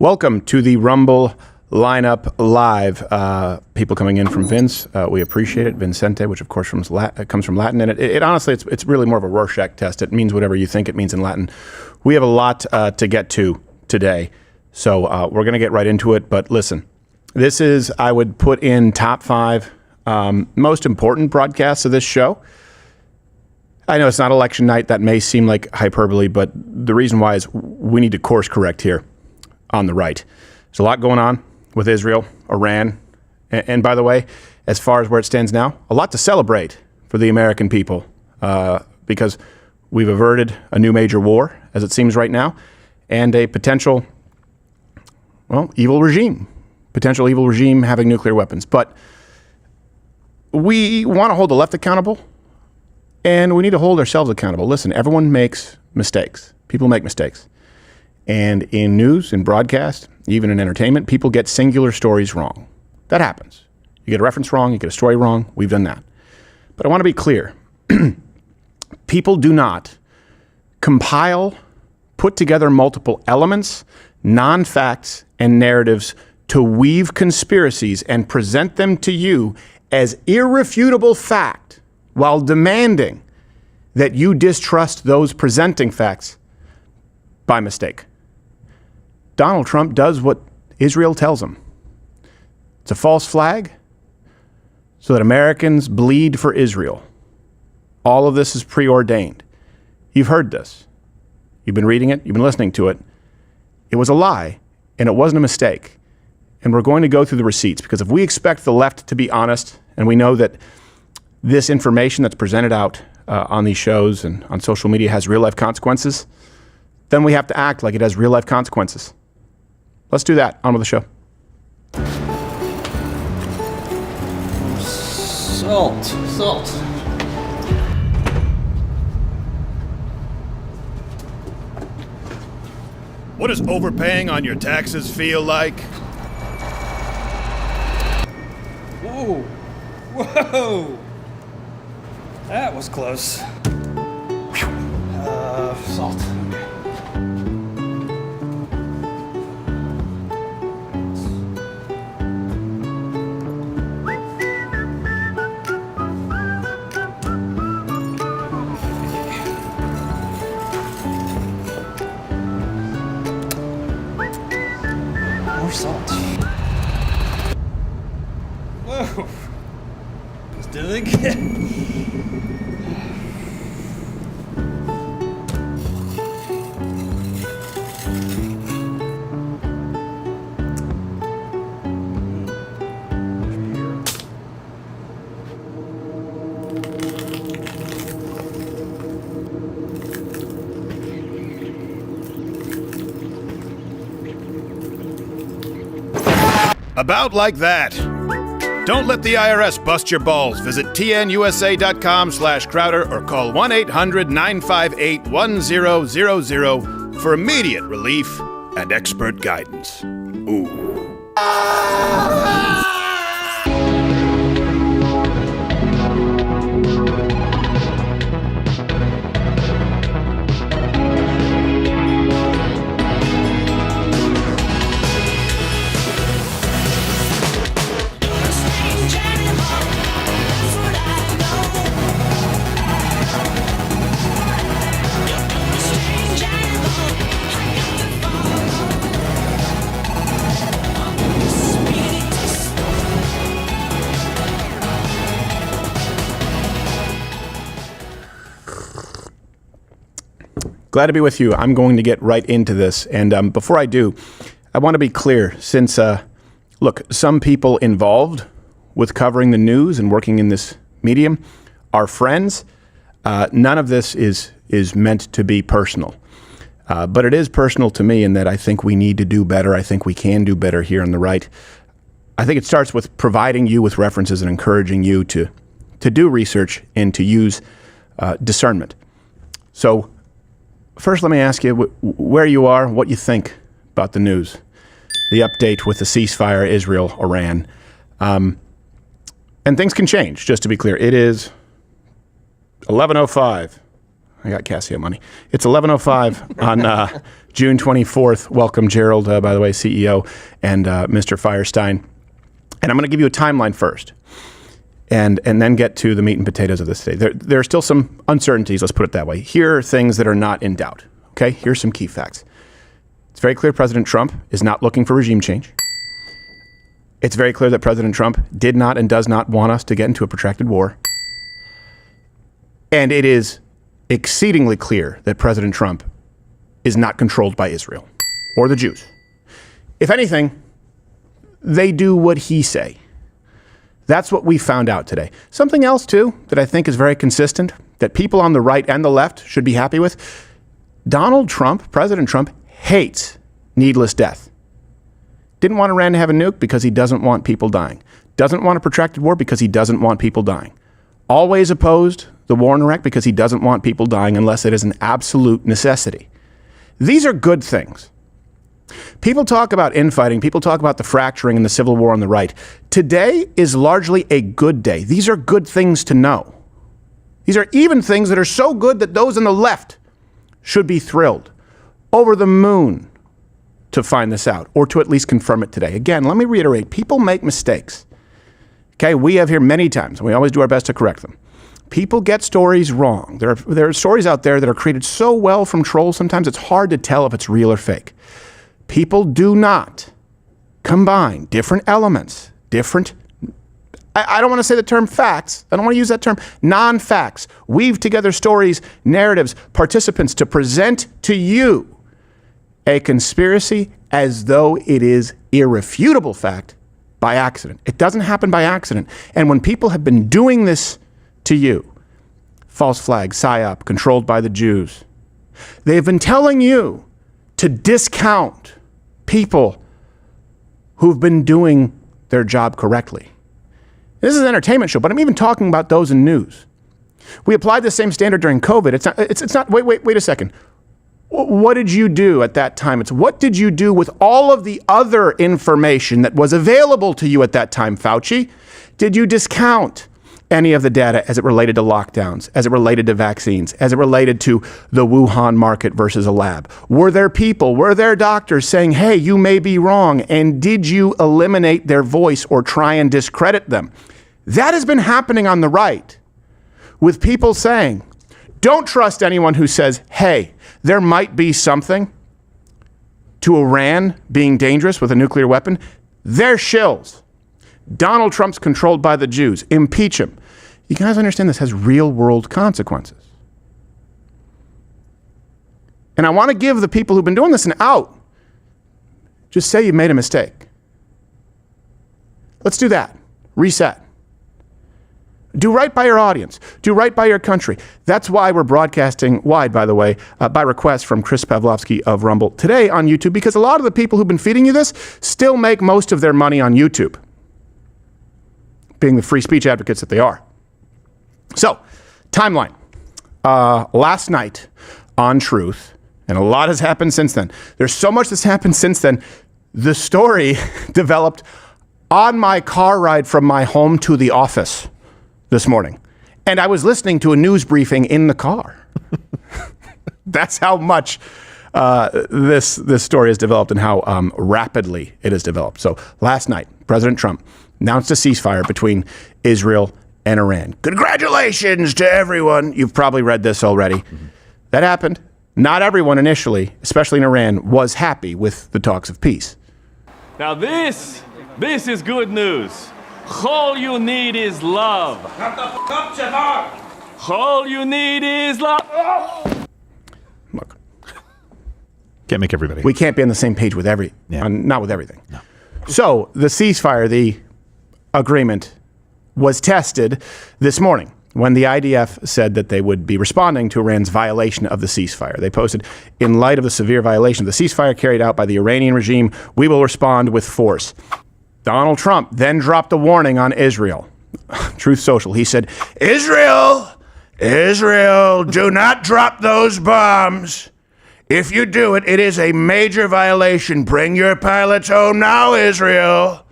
Welcome to the Rumble Lineup Live. People coming in from Vince, we appreciate it. Vincente, which of course comes from Latin, and it honestly, it's really more of a Rorschach test. It means whatever you think it means in Latin. We have a lot to get to today, so we're going to get right into it. But listen, this is, I would put in top 5 most important broadcasts of this show. I know it's not election night. That may seem like hyperbole, but the reason why is we need to course correct here on the right. There's a lot going on with Israel, Iran, and by the way, as far as where it stands now, a lot to celebrate for the American people because we've averted a new major war, as it seems right now, and a potential evil regime having nuclear weapons. But we want to hold the left accountable, and we need to hold ourselves accountable. Listen, everyone makes mistakes. People make mistakes. And in news, in broadcast, even in entertainment, people get singular stories wrong. That happens. You get a reference wrong, you get a story wrong. We've done that. But I want to be clear. People do not compile, put together multiple elements, non-facts, and narratives to weave conspiracies and present them to you as irrefutable fact while demanding that you distrust those presenting facts by mistake. Donald Trump does what Israel tells him. It's a false flag so that Americans bleed for Israel. All of this is preordained. You've heard this. You've been reading it. You've been listening to it. It was a lie, and it wasn't a mistake. And we're going to go through the receipts, because if we expect the left to be honest, and we know that this information that's presented out on these shows and on social media has real-life consequences, then we have to act like it has real-life consequences. Let's do that. On with the show. Salt. What does overpaying on your taxes feel like? Whoa! That was close. Salt. More salt. Whoa! Let's do it again. About like that. Don't let the IRS bust your balls. Visit tnusa.com/Crowder or call 1-800-958-1000 for immediate relief and expert guidance. Ooh. Glad to be with you. I'm going to get right into this. And before I do, I want to be clear, since, look, some people involved with covering the news and working in this medium are friends. None of this is meant to be personal. But it is personal to me in that I think we need to do better. I think we can do better here on the right. I think it starts with providing you with references and encouraging you to do research and to use discernment. So first, let me ask you where you are, what you think about the news, the update with the ceasefire, Israel, Iran. And things can change, just to be clear. It is 11:05 I got Casio money. It's 11:05 on June 24th. Welcome, Gerald, by the way, CEO, and Mr. Firestein. And I'm going to give you a timeline first, and then get to the meat and potatoes of this today. There are still some uncertainties, let's put it that way. Here are things that are not in doubt. Okay, here's some key facts. It's very clear President Trump is not looking for regime change. It's very clear that President Trump did not and does not want us to get into a protracted war. And it is exceedingly clear that President Trump is not controlled by Israel or the Jews. If anything, they do what he say. That's what we found out today. Something else, too, that I think is very consistent, that people on the right and the left should be happy with. Donald Trump, President Trump, hates needless death. Didn't want Iran to have a nuke because he doesn't want people dying. Doesn't want a protracted war because he doesn't want people dying. Always opposed the war in Iraq because he doesn't want people dying unless it is an absolute necessity. These are good things. People talk about infighting. People talk about the fracturing and the civil war on the right. Today is largely a good day. These are good things to know. These are even things that are so good that those on the left should be thrilled, over the moon, to find this out, or to at least confirm it today. Again, let me reiterate, people make mistakes. Okay, we have here many times, and we always do our best to correct them. People get stories wrong. There are stories out there that are created so well from trolls, sometimes it's hard to tell if it's real or fake. People do not combine different elements, I don't want to say the term facts. I don't want to use that term. Non-facts. Weave together stories, narratives, participants to present to you a conspiracy as though it is irrefutable fact by accident. It doesn't happen by accident. And when people have been doing this to you, false flag, PSYOP, controlled by the Jews, they've been telling you to discount people who've been doing their job correctly. This is an entertainment show, but I'm even talking about those in news. We applied the same standard during COVID. It's not, wait a second. What did you do at that time? It's what did you do with all of the other information that was available to you at that time, Fauci? Did you discount any of the data as it related to lockdowns, as it related to vaccines, as it related to the Wuhan market versus a lab? Were there doctors saying, hey, you may be wrong, and did you eliminate their voice or try and discredit them? That has been happening on the right, with people saying, don't trust anyone who says, hey, there might be something to Iran being dangerous with a nuclear weapon. They're shills. Donald Trump's controlled by the Jews. Impeach him. You guys understand this has real world consequences. And I want to give the people who've been doing this an out. Just say you made a mistake. Let's do that. Reset. Do right by your audience. Do right by your country. That's why we're broadcasting wide, by the way, by request from Chris Pavlovsky of Rumble today on YouTube, because a lot of the people who've been feeding you this still make most of their money on YouTube, being the free speech advocates that they are. So, timeline. Last night on Truth, and a lot has happened since then. There's so much that's happened since then. The story developed on my car ride from my home to the office this morning. And I was listening to a news briefing in the car. That's how much this story has developed and how rapidly it has developed. So last night, President Trump announced a ceasefire between Israel and Iran. Congratulations to everyone. You've probably read this already. Mm-hmm. That happened. Not everyone initially, especially in Iran, was happy with the talks of peace. Now this is good news. All you need is love. All you need is love. Look, can't make everybody. We can't be on the same page with not with everything. No. So the ceasefire, the agreement, was tested this morning when the IDF said that they would be responding to Iran's violation of the ceasefire. They posted, in light of the severe violation of the ceasefire carried out by the Iranian regime, we will respond with force. Donald Trump then dropped a warning on Israel. Truth Social, he said, Israel, do not drop those bombs. If you do it, it is a major violation. Bring your pilots home now, Israel.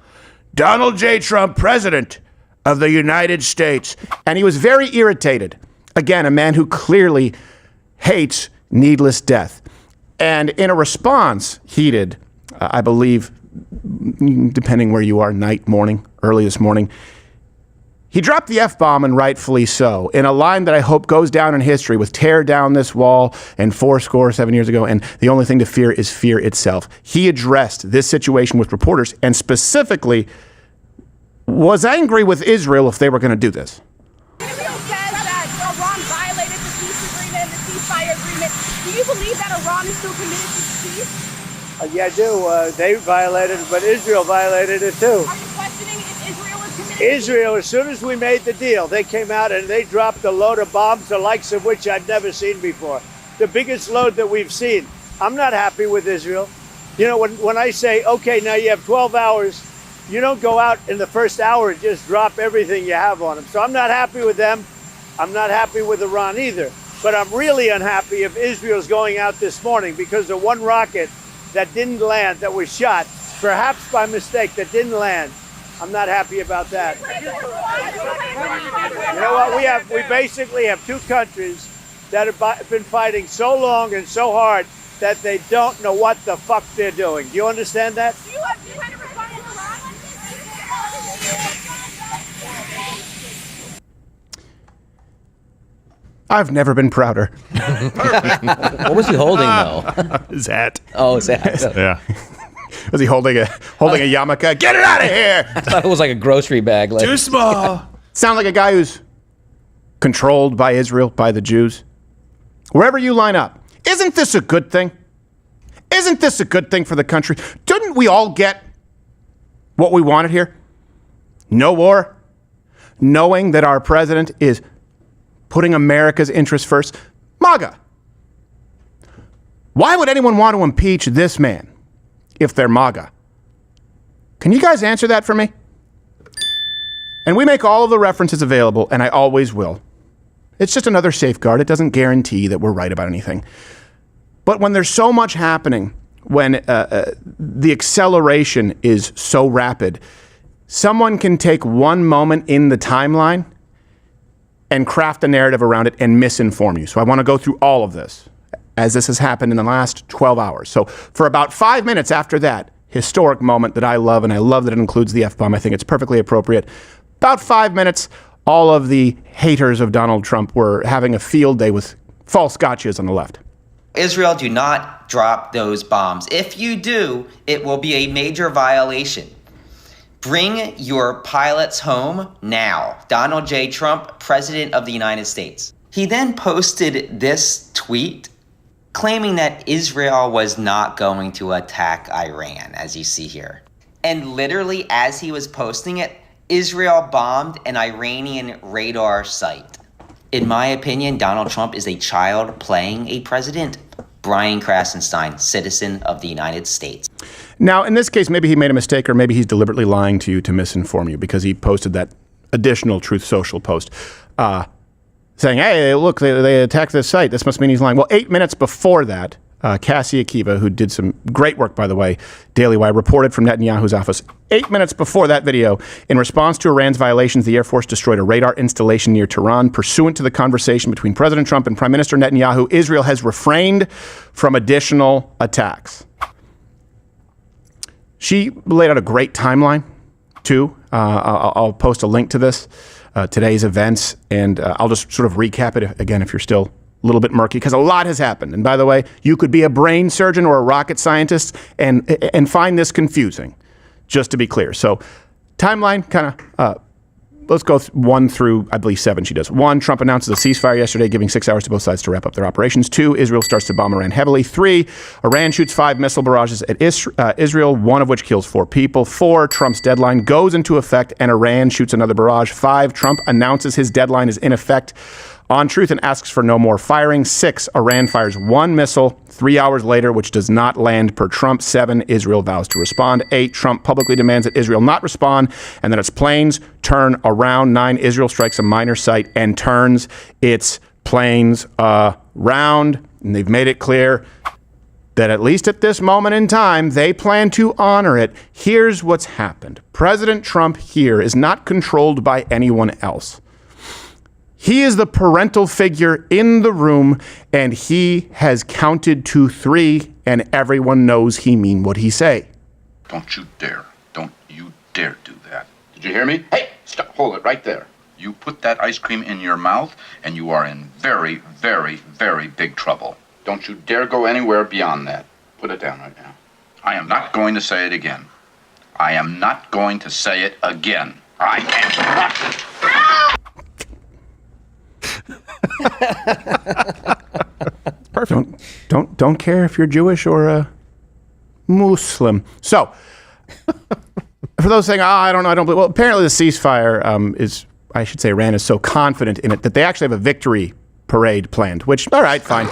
Donald J. Trump, President of the United States. And he was very irritated. Again, a man who clearly hates needless death. And in a response, heated, I believe, depending where you are, night, morning, early this morning, he dropped the F-bomb, and rightfully so, in a line that I hope goes down in history with tear down this wall and 7 years ago, and the only thing to fear is fear itself. He addressed this situation with reporters and specifically was angry with Israel if they were going to do this. Israel says that Iran violated the peace agreement, the ceasefire agreement. Do you believe that Iran is still committed to peace? Yeah, I do. They violated it, but Israel violated it too. Are you questioning if Israel is committed to Israel, as soon as we made the deal, they came out and they dropped a load of bombs, the likes of which I've never seen before. The biggest load that we've seen. I'm not happy with Israel. You know, when I say, okay, now you have 12 hours, you don't go out in the first hour and just drop everything you have on them. So I'm not happy with them. I'm not happy with Iran either. But I'm really unhappy if Israel's going out this morning because the one rocket that didn't land, that was shot, perhaps by mistake, that didn't land. I'm not happy about that. You know what? We basically have two countries that have been fighting so long and so hard that they don't know what the fuck they're doing. Do you understand that? Do you have to respond to I've never been prouder. What was he holding, though? His hat. Oh, his hat. Yeah. Was he holding a yarmulke? Get it out of here! I thought it was like a grocery bag. Like, Too small. Sound like a guy who's controlled by Israel, by the Jews. Wherever you line up, isn't this a good thing? Isn't this a good thing for the country? Didn't we all get what we wanted here? No war, knowing that our president is putting America's interests first. MAGA. Why would anyone want to impeach this man if they're MAGA? Can you guys answer that for me? And we make all of the references available, and I always will. It's just another safeguard. It doesn't guarantee that we're right about anything. But when there's so much happening, when the acceleration is so rapid, someone can take one moment in the timeline and craft a narrative around it and misinform you. So I want to go through all of this, as this has happened in the last 12 hours. So for about 5 minutes after that historic moment that I love, and I love that it includes the F-bomb, I think it's perfectly appropriate. About 5 minutes, all of the haters of Donald Trump were having a field day with false gotchas on the left. Israel, do not drop those bombs. If you do, it will be a major violation. Bring your pilots home now. Donald J. Trump, President of the United States. He then posted this tweet claiming that Israel was not going to attack Iran, as you see here. And literally, as he was posting it, Israel bombed an Iranian radar site. In my opinion, Donald Trump is a child playing a president. Brian Krasenstein, citizen of the United States. Now, in this case, maybe he made a mistake, or maybe he's deliberately lying to you to misinform you, because he posted that additional Truth Social post saying, hey, look, they attacked this site. This must mean he's lying. Well, 8 minutes before that, Cassie Akiva, who did some great work, by the way, Daily Wire, reported from Netanyahu's office. 8 minutes before that video, in response to Iran's violations, the Air Force destroyed a radar installation near Tehran. Pursuant to the conversation between President Trump and Prime Minister Netanyahu, Israel has refrained from additional attacks. She laid out a great timeline, too. I'll post a link to this, today's events, and I'll just sort of recap it again if you're still a little bit murky, because a lot has happened. And by the way, you could be a brain surgeon or a rocket scientist and find this confusing, just to be clear. So timeline, kind of, let's go 1 through, I believe, 7 she does. 1, Trump announces a ceasefire yesterday, giving 6 hours to both sides to wrap up their operations. 2, Israel starts to bomb Iran heavily. 3, Iran shoots 5 missile barrages at Israel, one of which kills 4 people. 4, Trump's deadline goes into effect and Iran shoots another barrage. 5, Trump announces his deadline is in effect on Truth and asks for no more firing. 6, Iran fires 1 missile 3 hours later, which does not land per Trump. 7, Israel vows to respond. 8, Trump publicly demands that Israel not respond and that its planes turn around. 9, Israel strikes a minor site and turns its planes around. And they've made it clear that at least at this moment in time, they plan to honor it. Here's what's happened. President Trump here is not controlled by anyone else. He is the parental figure in the room, and he has counted to 3, and everyone knows he mean what he say. Don't you dare. Don't you dare do that. Did you hear me? Hey, stop. Hold it right there. You put that ice cream in your mouth, and you are in very, very, very big trouble. Don't you dare go anywhere beyond that. Put it down right now. I am not going to say it again. I am not going to say it again. I am It's perfect. Don't care if you're Jewish or Muslim. So, for those saying, I don't know, I don't believe. Well, apparently the ceasefire is, I should say, Iran is so confident in it that they actually have a victory parade planned. Which, all right, fine.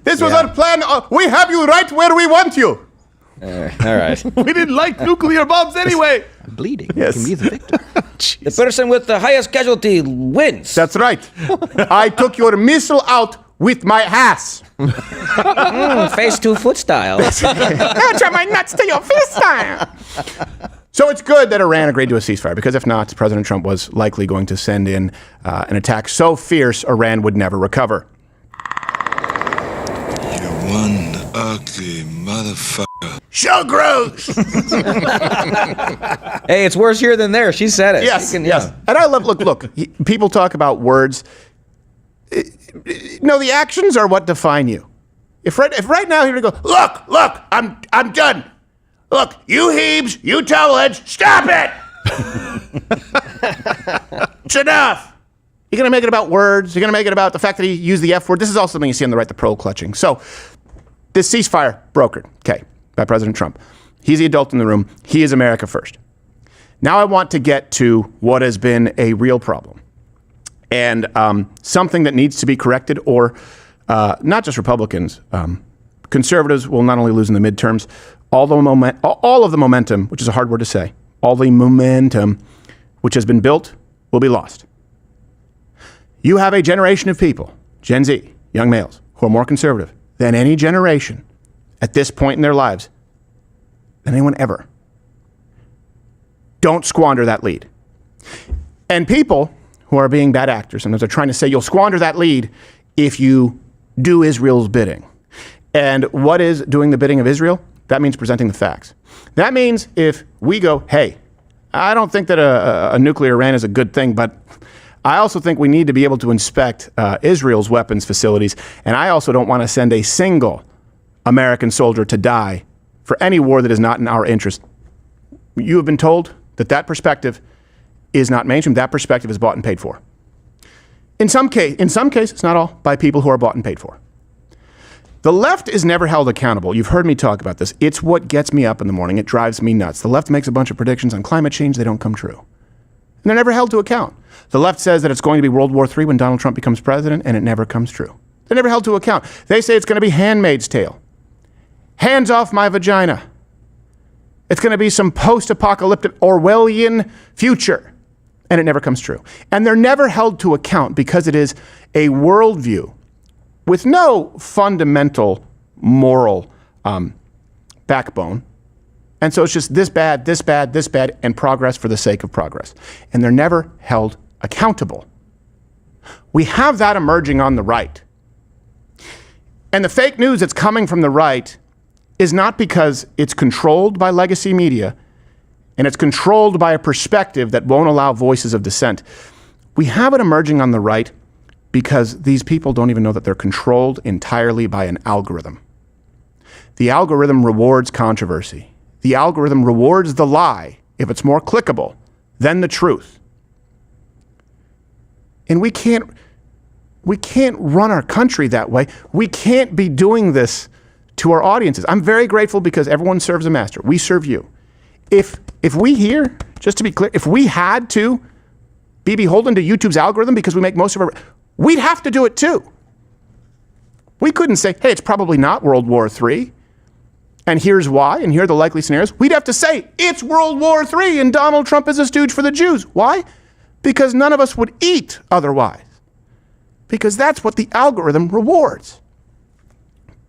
This was our plan. We have you right where we want you. All right. We didn't like nuclear bombs anyway. I'm bleeding. Yes. You can be the victor. The person with the highest casualty wins. That's right. I took your missile out with my ass. Face to foot style. I'll try my nuts to your fist style. So it's good that Iran agreed to a ceasefire, because if not, President Trump was likely going to send in an attack so fierce Iran would never recover. One ugly motherfucker. So gross. Hey, it's worse here than there. She said it. Yes, Yes. yes. And I love, look, people talk about words. No, the actions are what define you. If right now here we go, look, I'm done. Look, you heebs, you towelheads, stop it. It's enough. You're going to make it about words. You're going to make it about the fact that he used the F word. This is also something you see on the right, the pearl clutching. So this ceasefire brokered, okay, by President Trump. He's the adult in the room. He is America first. Now I want to get to what has been a real problem and something that needs to be corrected, or not just Republicans. Conservatives will not only lose in the midterms, all of the momentum, which is a hard word to say, all the momentum which has been built will be lost. You have a generation of people, Gen Z, young males, who are more conservative than any generation at this point in their lives, than anyone ever. Don't squander that lead. And people who are being bad actors, sometimes are trying to say you'll squander that lead if you do Israel's bidding. And what is doing the bidding of Israel? That means presenting the facts. That means if we go, hey, I don't think that a nuclear Iran is a good thing, but I also think we need to be able to inspect Israel's weapons facilities, and I also don't want to send a single American soldier to die for any war that is not in our interest. You have been told that perspective is not mainstream. That perspective is bought and paid for. In some cases, not all, by people who are bought and paid for. The left is never held accountable. You've heard me talk about this. It's what gets me up in the morning. It drives me nuts. The left makes a bunch of predictions on climate change. They don't come true. And they're never held to account. The left says that it's going to be World War III when Donald Trump becomes president, and it never comes true. They're never held to account. They say it's going to be Handmaid's Tale. Hands off my vagina. It's going to be some post-apocalyptic Orwellian future, and it never comes true. And they're never held to account because it is a worldview with no fundamental moral backbone. And so it's just this bad, this bad, this bad, and progress for the sake of progress. And they're never held accountable. We have that emerging on the right. And the fake news that's coming from the right is not because it's controlled by legacy media and it's controlled by a perspective that won't allow voices of dissent. We have it emerging on the right because these people don't even know that they're controlled entirely by an algorithm. The algorithm rewards controversy. The algorithm rewards the lie if it's more clickable than the truth. And we can't run our country that way. We can't be doing this to our audiences. I'm very grateful because everyone serves a master. We serve you. If we here, just to be clear, if we had to be beholden to YouTube's algorithm because we make most of our, we'd have to do it too. We couldn't say, hey, it's probably not World War III, and here's why, and here are the likely scenarios. We'd have to say, it's World War III, and Donald Trump is a stooge for the Jews. Why? Because none of us would eat otherwise. Because that's what the algorithm rewards.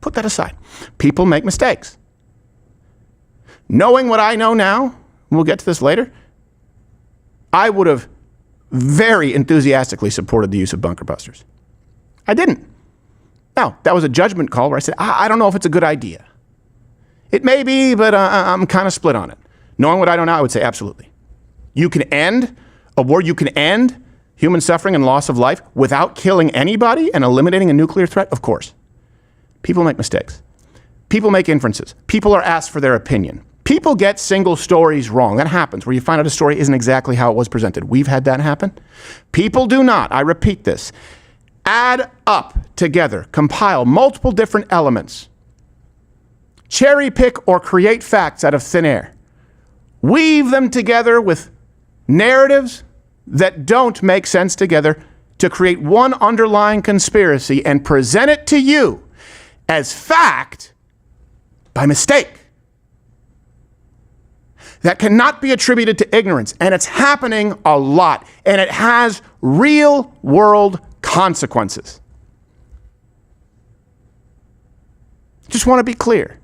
Put that aside. People make mistakes. Knowing what I know now, and we'll get to this later, I would have very enthusiastically supported the use of bunker busters. I didn't. Now, that was a judgment call where I said, I don't know if it's a good idea. It may be, but I'm kind of split on it. Knowing what I know now, I would say absolutely. You can end a war, you can end human suffering and loss of life without killing anybody and eliminating a nuclear threat? Of course. People make mistakes. People make inferences. People are asked for their opinion. People get single stories wrong. That happens, where you find out a story isn't exactly how it was presented. We've had that happen. People do not, I repeat this, add up together, compile multiple different elements, cherry pick or create facts out of thin air, weave them together with narratives that don't make sense together to create one underlying conspiracy and present it to you as fact by mistake. That cannot be attributed to ignorance, and it's happening a lot, and it has real world consequences. Just want to be clear.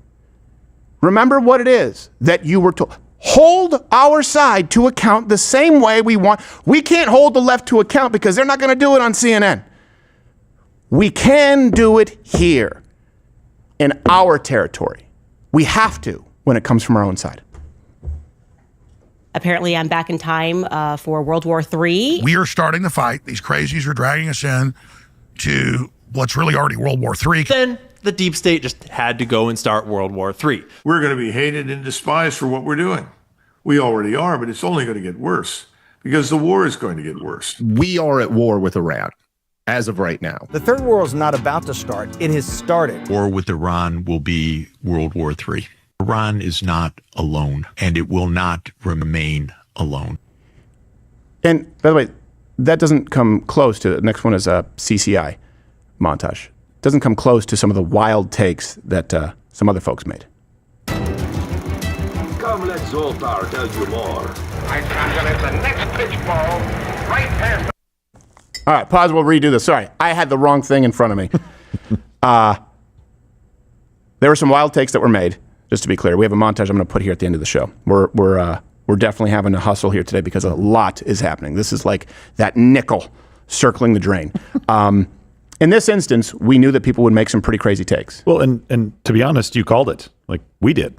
Remember what it is that you were told. Hold our side to account the same way we want. We can't hold the left to account because they're not going to do it on CNN. We can do it here in our territory. We have to when it comes from our own side. Apparently, I'm back in time for World War III. We are starting the fight. These crazies are dragging us in to what's really already World War III. Then the deep state just had to go and start World War III. We're going to be hated and despised for what we're doing. We already are, but it's only going to get worse because the war is going to get worse. We are at war with Iran as of right now. The third war is not about to start. It has started. War with Iran will be World War III. Iran is not alone, and it will not remain alone. And by the way, that doesn't come close to, the next one is a CCI montage. Doesn't come close to some of the wild takes that some other folks made. Come, let Zoltar tell you more. I'm gonna let the next pitch ball right past the... All right, pause, we'll redo this. Sorry, I had the wrong thing in front of me. There were some wild takes that were made. Just to be clear, we have a montage I'm going to put here at the end of the show. We're definitely having to hustle here today because a lot is happening. This is like that nickel circling the drain. In this instance, we knew that people would make some pretty crazy takes. Well, and to be honest, you called it. Like, we did.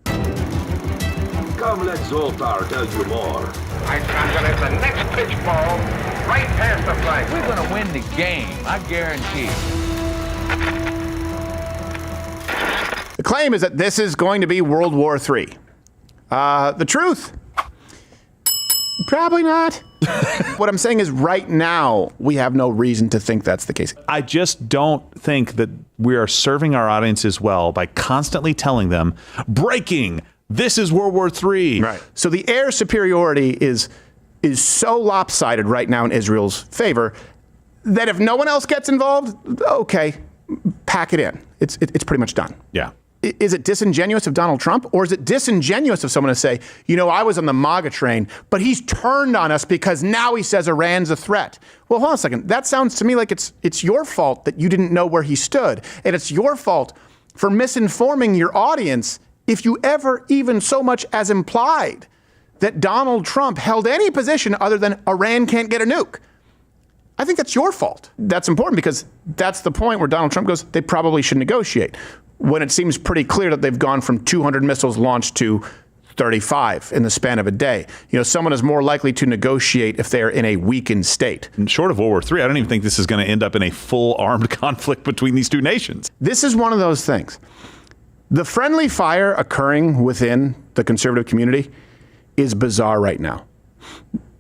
Come, let Zoltar tell you more. I'm gonna let the next pitch ball right past the flag. We're gonna win the game, I guarantee. The claim is that this is going to be World War III. The truth? Probably not. What I'm saying is right now, we have no reason to think that's the case. I just don't think that we are serving our audiences well by constantly telling them, breaking, this is World War III. Right. So the air superiority is so lopsided right now in Israel's favor that if no one else gets involved, okay, pack it in. It's pretty much done. Yeah. Is it disingenuous of Donald Trump, or is it disingenuous of someone to say, you know, I was on the MAGA train, but he's turned on us because now he says Iran's a threat? Well, hold on a second. That sounds to me like it's your fault that you didn't know where he stood, and it's your fault for misinforming your audience if you ever even so much as implied that Donald Trump held any position other than Iran can't get a nuke. I think that's your fault. That's important because that's the point where Donald Trump goes, they probably should negotiate. When it seems pretty clear that they've gone from 200 missiles launched to 35 in the span of a day. You know, someone is more likely to negotiate if they're in a weakened state. And short of World War III, I don't even think this is going to end up in a full armed conflict between these two nations. This is one of those things. The friendly fire occurring within the conservative community is bizarre right now.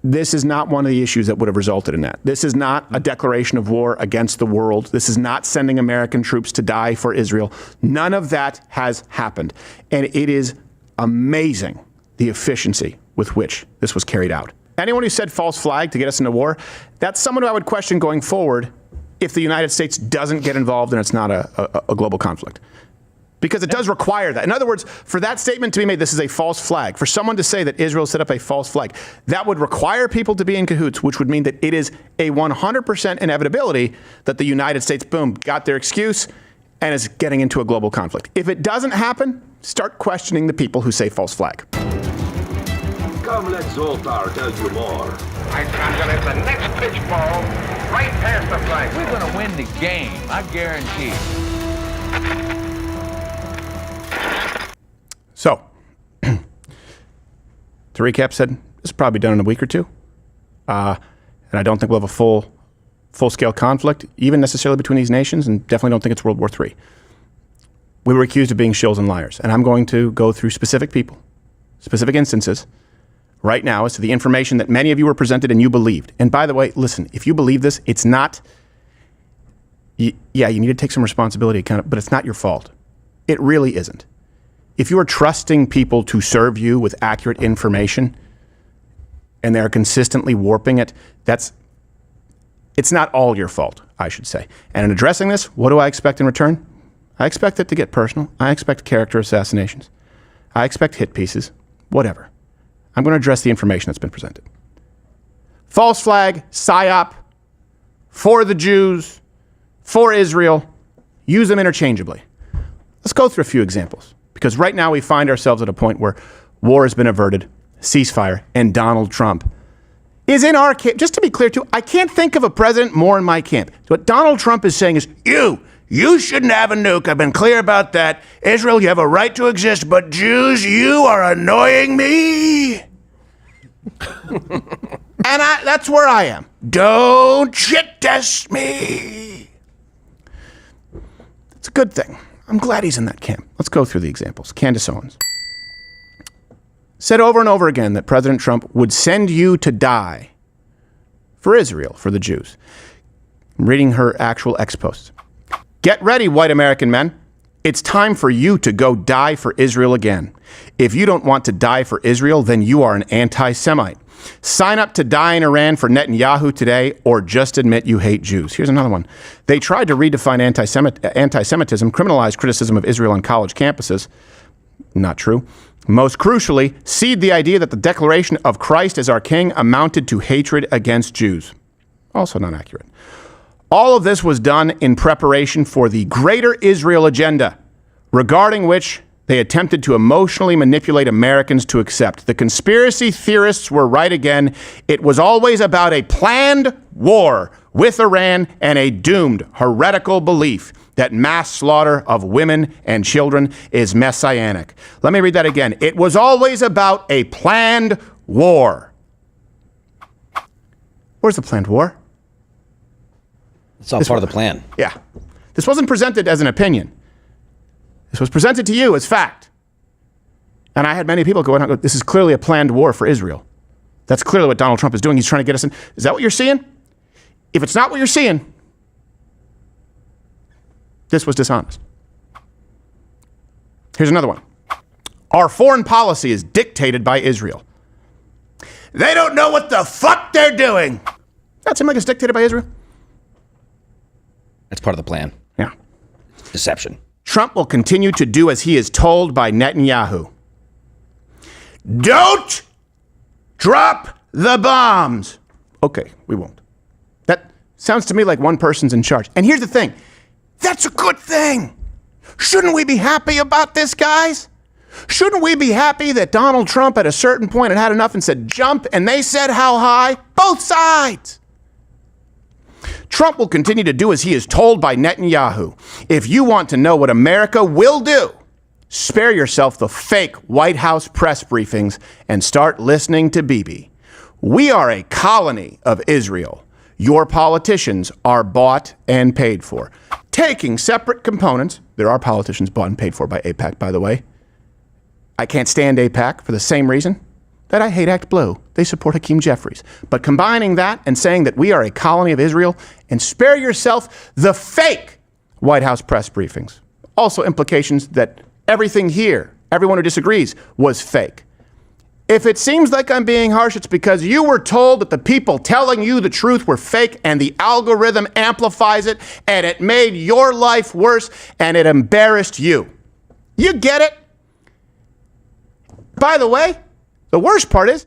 This is not one of the issues that would have resulted in that. This is not a declaration of war against the world. This is not sending American troops to die for Israel. None of that has happened. And it is amazing the efficiency with which this was carried out. Anyone who said false flag to get us into war, that's someone who I would question going forward if the United States doesn't get involved and it's not a global conflict. Because it does require that. In other words, for that statement to be made, this is a false flag. For someone to say that Israel set up a false flag, that would require people to be in cahoots, which would mean that it is a 100% inevitability that the United States, boom, got their excuse and is getting into a global conflict. If it doesn't happen, start questioning the people who say false flag. Come, let Zoltar tell you more. I translate the next pitch ball right past the flag. We're gonna win the game, I guarantee. So, to recap, said this is probably done in a week or two, and I don't think we'll have a full-scale conflict, even necessarily between these nations, and definitely don't think it's World War III. We were accused of being shills and liars, and I'm going to go through specific people, specific instances, right now as to the information that many of you were presented and you believed. And by the way, listen, if you believe this, it's not, you need to take some responsibility, but it's not your fault. It really isn't. If you are trusting people to serve you with accurate information and they're consistently warping it, it's not all your fault, I should say. And in addressing this, what do I expect in return? I expect it to get personal. I expect character assassinations. I expect hit pieces, whatever. I'm going to address the information that's been presented. False flag, PSYOP, for the Jews, for Israel, use them interchangeably. Let's go through a few examples, because right now we find ourselves at a point where war has been averted, ceasefire, and Donald Trump is in our camp. Just to be clear, too, I can't think of a president more in my camp. What Donald Trump is saying is, you shouldn't have a nuke. I've been clear about that. Israel, you have a right to exist, but Jews, you are annoying me. And that's where I am. Don't shit test me. It's a good thing. I'm glad he's in that camp. Let's go through the examples. Candace Owens said over and over again that President Trump would send you to die for Israel, for the Jews. I'm reading her actual ex-posts. Get ready, white American men. It's time for you to go die for Israel again. If you don't want to die for Israel, then you are an anti-Semite. Sign up to die in Iran for Netanyahu today, or just admit you hate Jews. Here's another one. They tried to redefine anti-Semitism, criminalize criticism of Israel on college campuses. Not true. Most crucially, seed the idea that the declaration of Christ as our king amounted to hatred against Jews. Also not accurate. All of this was done in preparation for the Greater Israel agenda, regarding which they attempted to emotionally manipulate Americans to accept. The conspiracy theorists were right again. It was always about a planned war with Iran and a doomed, heretical belief that mass slaughter of women and children is messianic. Let me read that again. It was always about a planned war. Where's the planned war? It's all part of the plan. Yeah. This wasn't presented as an opinion. This was presented to you as fact. And I had many people go, this is clearly a planned war for Israel. That's clearly what Donald Trump is doing. He's trying to get us in. Is that what you're seeing? If it's not what you're seeing, this was dishonest. Here's another one. Our foreign policy is dictated by Israel. They don't know what the fuck they're doing. That seem like it's dictated by Israel? That's part of the plan. Yeah. Deception. Trump will continue to do as he is told by Netanyahu. Don't drop the bombs. Okay, we won't. That sounds to me like one person's in charge. And here's the thing. That's a good thing. Shouldn't we be happy about this, guys? Shouldn't we be happy that Donald Trump at a certain point had enough and said jump, and they said how high? Both sides. Trump will continue to do as he is told by Netanyahu. If you want to know what America will do, spare yourself the fake White House press briefings and start listening to Bibi. We are a colony of Israel. Your politicians are bought and paid for. Taking separate components, there are politicians bought and paid for by AIPAC, by the way. I can't stand AIPAC for the same reason that I hate Act Blue. They support Hakeem Jeffries. But combining that and saying that we are a colony of Israel, and spare yourself the fake White House press briefings. Also implications that everything here, everyone who disagrees, was fake. If it seems like I'm being harsh, it's because you were told that the people telling you the truth were fake, and the algorithm amplifies it, and it made your life worse, and it embarrassed you. You get it? By the way, the worst part is